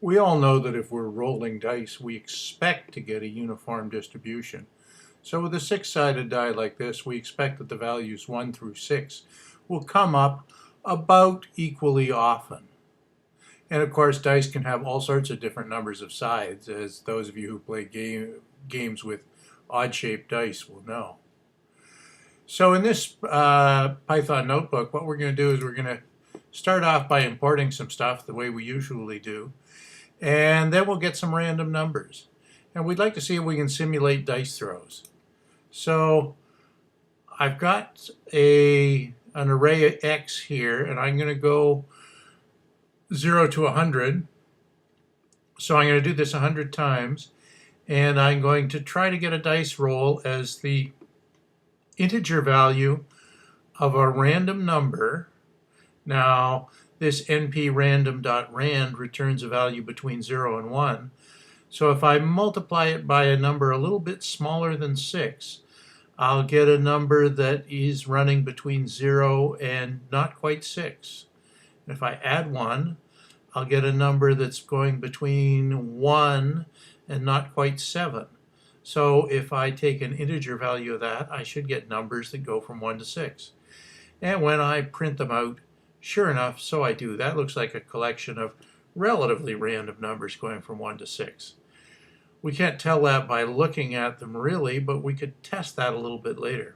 We all know that if we're rolling dice, we expect to get a uniform distribution. So with a six-sided die like this, we expect that the values 1 through 6 will come up about equally often. And of course, dice can have all sorts of different numbers of sides, as those of you who play games with odd-shaped dice will know. So in this Python notebook, what we're going to do is we're going to start off by importing some stuff the way we usually do. And then we'll get some random numbers. And we'd like to see if we can simulate dice throws. So I've got an array of X here, and I'm going to go 0 to 100. So I'm going to do this 100 times. And I'm going to try to get a dice roll as the integer value of a random number. Now, this np_random.rand returns a value between 0 and 1. So if I multiply it by a number a little bit smaller than 6, I'll get a number that is running between 0 and not quite 6. If I add 1, I'll get a number that's going between 1 and not quite 7. So if I take an integer value of that, I should get numbers that go from 1 to 6. And when I print them out, sure enough, so I do. That looks like a collection of relatively random numbers going from 1 to 6. We can't tell that by looking at them really, but we could test that a little bit later.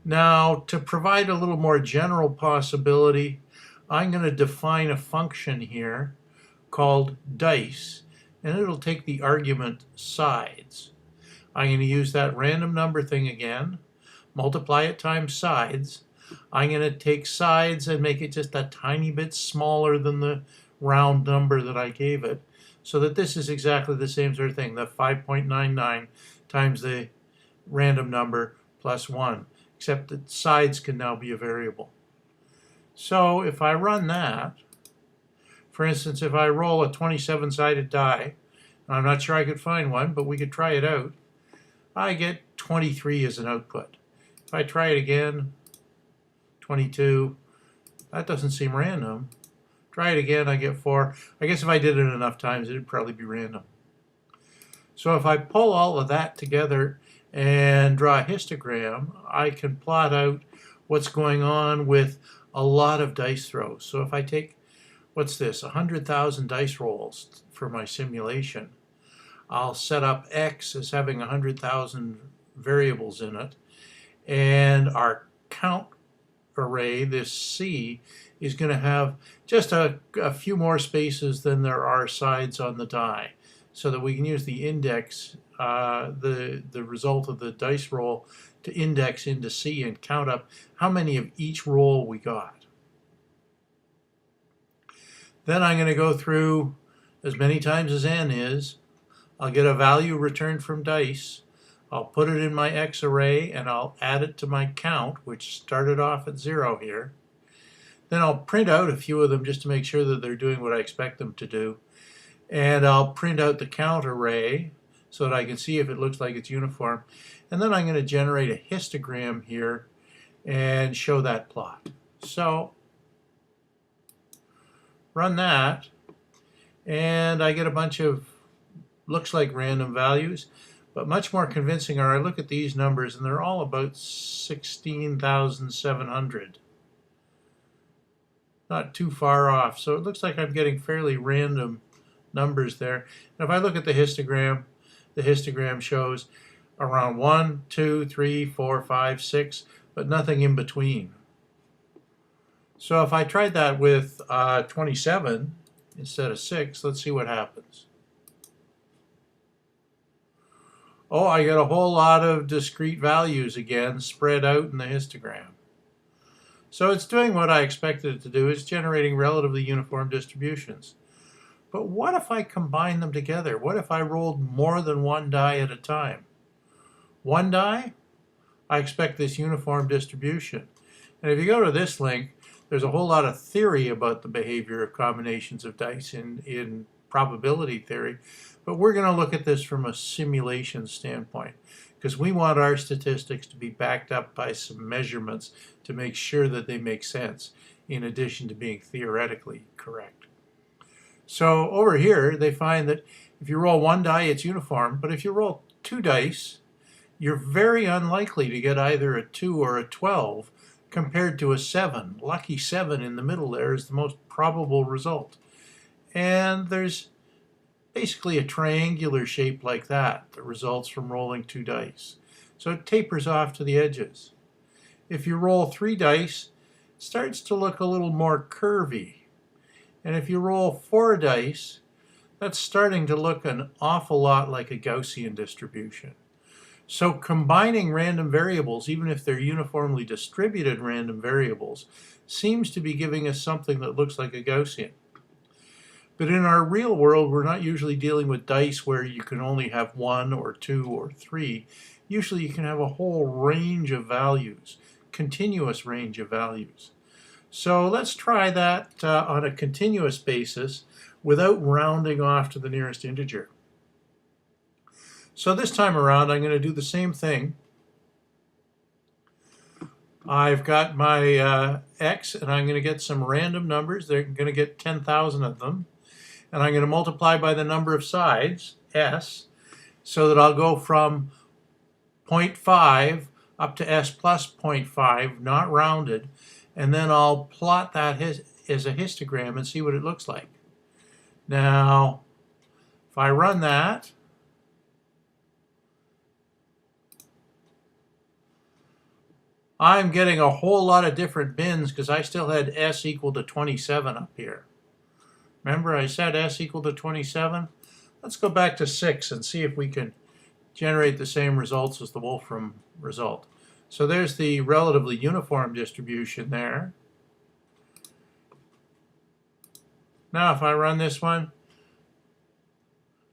Now, to provide a little more general possibility, I'm going to define a function here called dice, and it'll take the argument sides. I'm going to use that random number thing again, multiply it times sides. I'm going to take sides and make it just a tiny bit smaller than the round number that I gave it, so that this is exactly the same sort of thing, the 5.99 times the random number plus 1, except that sides can now be a variable. So if I run that, for instance, if I roll a 27-sided die, and I'm not sure I could find one, but we could try it out, I get 23 as an output. If I try it again, 22, that doesn't seem random. Try it again, I get 4. I guess if I did it enough times, it'd probably be random. So if I pull all of that together and draw a histogram, I can plot out what's going on with a lot of dice throws. So if I take, what's this, 100,000 dice rolls for my simulation, I'll set up X as having 100,000 variables in it, and our count array, this C, is going to have just a few more spaces than there are sides on the die, so that we can use the index, the result of the dice roll, to index into C and count up how many of each roll we got. Then I'm going to go through as many times as n is. I'll get a value returned from dice. I'll put it in my X array and I'll add it to my count, which started off at 0 here. Then I'll print out a few of them just to make sure that they're doing what I expect them to do. And I'll print out the count array so that I can see if it looks like it's uniform. And then I'm going to generate a histogram here and show that plot. So run that, and I get a bunch of looks like random values, but much more convincing are I look at these numbers, and they're all about 16,700. Not too far off, so it looks like I'm getting fairly random numbers there. And if I look at the histogram shows around 1, 2, 3, 4, 5, 6, but nothing in between. So if I tried that with 27 instead of 6, let's see what happens. Oh, I get a whole lot of discrete values again spread out in the histogram. So it's doing what I expected it to do. It's generating relatively uniform distributions. But what if I combine them together? What if I rolled more than one die at a time? One die, I expect this uniform distribution. And if you go to this link, there's a whole lot of theory about the behavior of combinations of dice in probability theory. But we're going to look at this from a simulation standpoint, because we want our statistics to be backed up by some measurements to make sure that they make sense, in addition to being theoretically correct. So over here, they find that if you roll one die, it's uniform, but if you roll two dice, you're very unlikely to get either a 2 or a 12 compared to a 7. Lucky 7 in the middle there is the most probable result. And there's basically a triangular shape like that results from rolling two dice. So it tapers off to the edges. If you roll three dice, it starts to look a little more curvy. And if you roll four dice, that's starting to look an awful lot like a Gaussian distribution. So combining random variables, even if they're uniformly distributed random variables, seems to be giving us something that looks like a Gaussian. But in our real world, we're not usually dealing with dice where you can only have 1 or 2 or 3. Usually you can have a whole range of values, continuous range of values. So let's try that on a continuous basis without rounding off to the nearest integer. So this time around, I'm going to do the same thing. I've got my x, and I'm going to get some random numbers. They're going to get 10,000 of them. And I'm going to multiply by the number of sides, s, so that I'll go from 0.5 up to s plus 0.5, not rounded. And then I'll plot that as a histogram and see what it looks like. Now, if I run that, I'm getting a whole lot of different bins because I still had s equal to 27 up here. Remember I said s equal to 27? Let's go back to 6 and see if we can generate the same results as the Wolfram result. So there's the relatively uniform distribution there. Now if I run this one,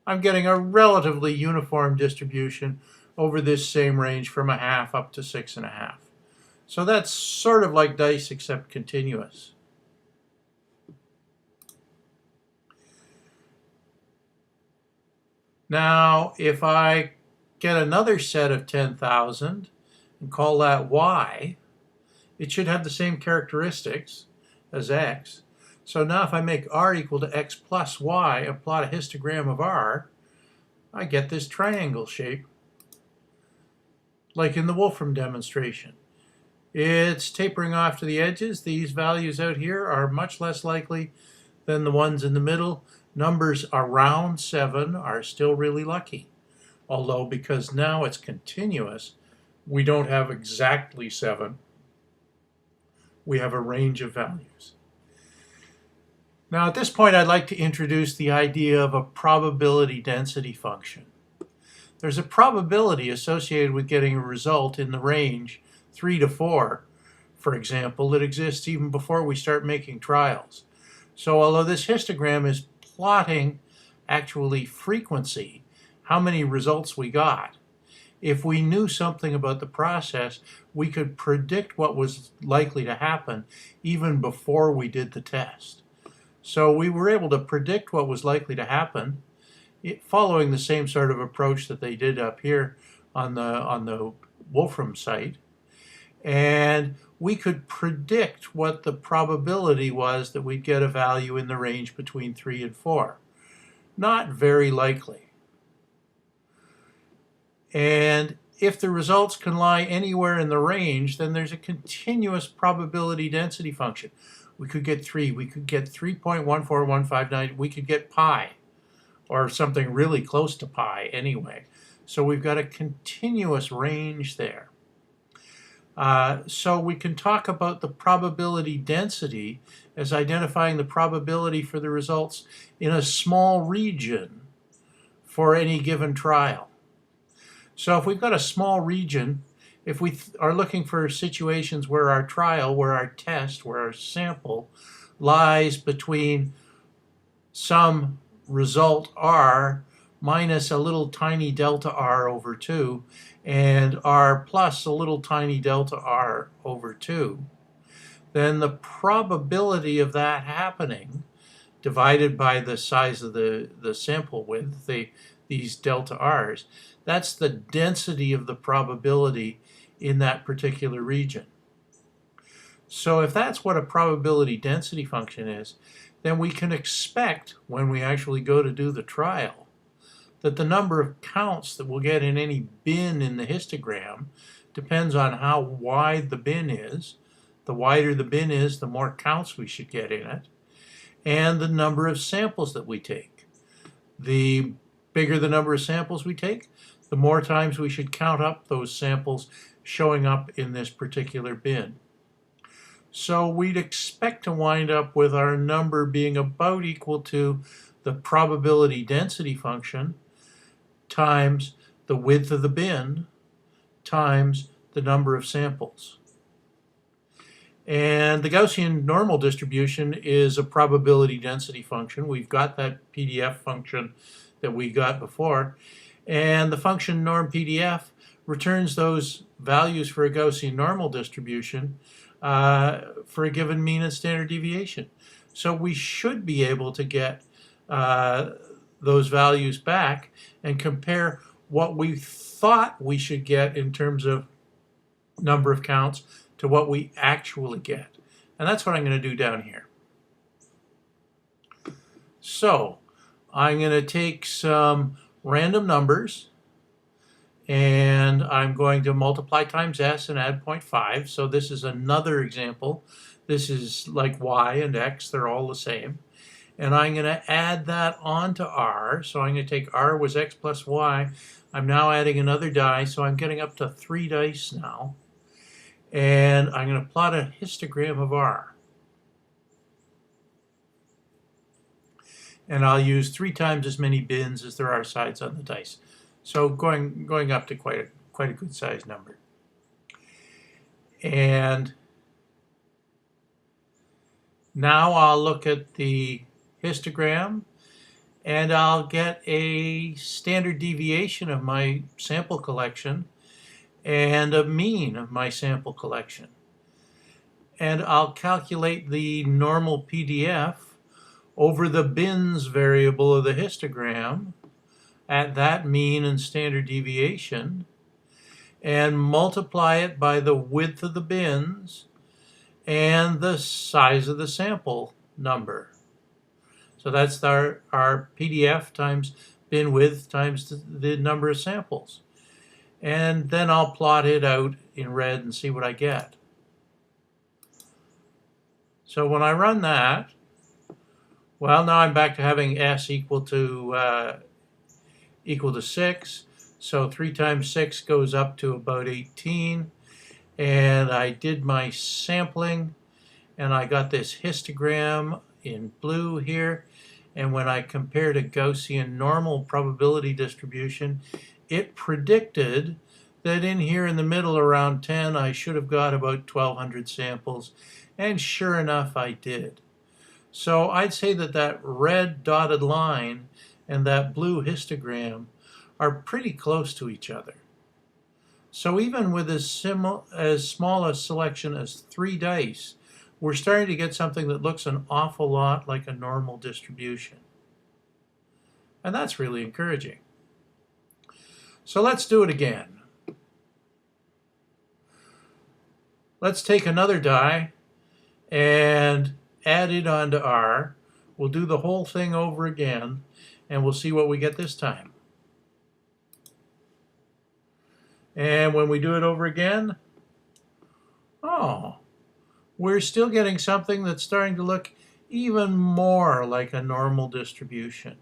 I'm getting a relatively uniform distribution over this same range from 1/2 up to 6.5. So that's sort of like dice except continuous. Now, if I get another set of 10,000 and call that y, it should have the same characteristics as x. So now if I make r equal to x plus y and plot a histogram of r, I get this triangle shape, like in the Wolfram demonstration. It's tapering off to the edges. These values out here are much less likely than the ones in the middle. Numbers around 7 are still really lucky. Although because now it's continuous, we don't have exactly 7. We have a range of values. Now at this point I'd like to introduce the idea of a probability density function. There's a probability associated with getting a result in the range 3 to 4, for example, that exists even before we start making trials. So although this histogram is plotting actually frequency, how many results we got, if we knew something about the process, we could predict what was likely to happen even before we did the test. So we were able to predict what was likely to happen following the same sort of approach that they did up here on the Wolfram site. And we could predict what the probability was that we'd get a value in the range between 3 and 4. Not very likely. And if the results can lie anywhere in the range, then there's a continuous probability density function. We could get 3, we could get 3.14159, we could get pi, or something really close to pi anyway. So we've got a continuous range there. So we can talk about the probability density as identifying the probability for the results in a small region for any given trial. So if we've got a small region, if we are looking for situations where our trial, where our test, where our sample lies between some result r minus a little tiny delta r over 2 and r plus a little tiny delta r over 2, then the probability of that happening divided by the size of the sample width, these delta r's, that's the density of the probability in that particular region. So if that's what a probability density function is, then we can expect when we actually go to do the trial that the number of counts that we'll get in any bin in the histogram depends on how wide the bin is. The wider the bin is, the more counts we should get in it, and the number of samples that we take. The bigger the number of samples we take, the more times we should count up those samples showing up in this particular bin. So we'd expect to wind up with our number being about equal to the probability density function times the width of the bin times the number of samples. And the Gaussian normal distribution is a probability density function. We've got that PDF function that we got before. And the function norm PDF returns those values for a Gaussian normal distribution for a given mean and standard deviation. So we should be able to get those values back and compare what we thought we should get in terms of number of counts to what we actually get. And that's what I'm going to do down here. So I'm going to take some random numbers and I'm going to multiply times s and add 0.5. So this is another example. This is like y and x, they're all the same. And I'm going to add that onto r. So I'm going to take r was x plus y. I'm now adding another die, so I'm getting up to 3 dice now. And I'm going to plot a histogram of r. And I'll use 3 times as many bins as there are sides on the dice. So going up to quite a good size number. And now I'll look at the histogram and I'll get a standard deviation of my sample collection and a mean of my sample collection. And I'll calculate the normal PDF over the bins variable of the histogram at that mean and standard deviation and multiply it by the width of the bins and the size of the sample number. So that's our PDF times bin width times the number of samples. And then I'll plot it out in red and see what I get. So when I run that, well, now I'm back to having s equal to 6. So 3 times 6 goes up to about 18. And I did my sampling, and I got this histogram in blue here. And when I compared a Gaussian normal probability distribution, it predicted that in here in the middle around 10, I should have got about 1,200 samples. And sure enough, I did. So I'd say that that red dotted line and that blue histogram are pretty close to each other. So even with as small a selection as 3 dice, we're starting to get something that looks an awful lot like a normal distribution. And that's really encouraging. So let's do it again. Let's take another die and add it onto R. We'll do the whole thing over again, and we'll see what we get this time. And when we do it over again, oh, we're still getting something that's starting to look even more like a normal distribution.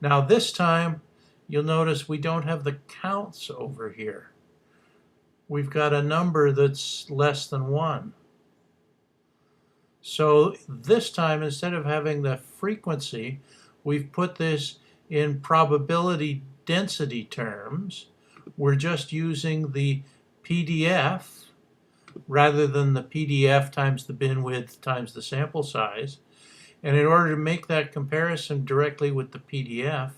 Now this time, you'll notice we don't have the counts over here. We've got a number that's less than 1. So this time, instead of having the frequency, we've put this in probability density terms. We're just using the PDF rather than the PDF times the bin width times the sample size. And in order to make that comparison directly with the PDF,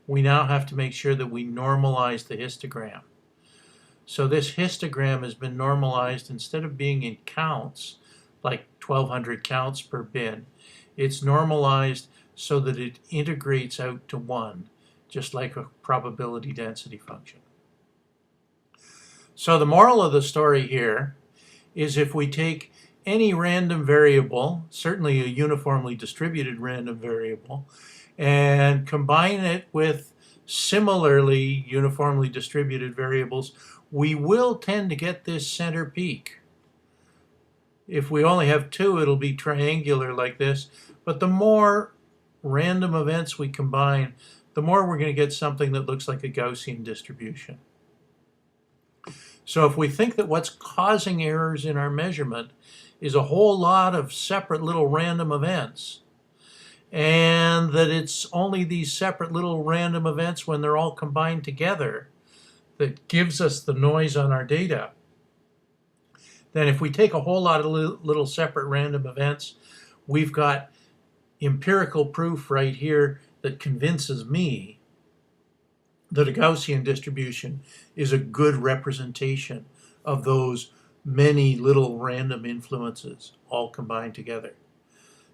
we now have to make sure that we normalize the histogram. So this histogram has been normalized. Instead of being in counts, like 1,200 counts per bin, it's normalized so that it integrates out to 1, just like a probability density function. So the moral of the story here is if we take any random variable, certainly a uniformly distributed random variable, and combine it with similarly uniformly distributed variables, we will tend to get this center peak. If we only have two, it'll be triangular like this, but the more random events we combine, the more we're going to get something that looks like a Gaussian distribution. So if we think that what's causing errors in our measurement is a whole lot of separate little random events, and that it's only these separate little random events when they're all combined together that gives us the noise on our data, then if we take a whole lot of little separate random events, we've got empirical proof right here that convinces me that a Gaussian distribution is a good representation of those many little random influences all combined together.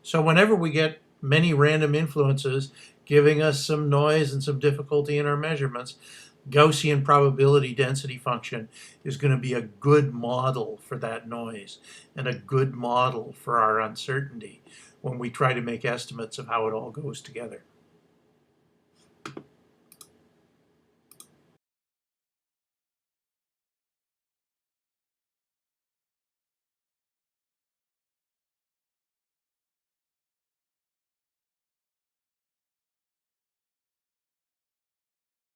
So whenever we get many random influences giving us some noise and some difficulty in our measurements, Gaussian probability density function is going to be a good model for that noise and a good model for our uncertainty when we try to make estimates of how it all goes together.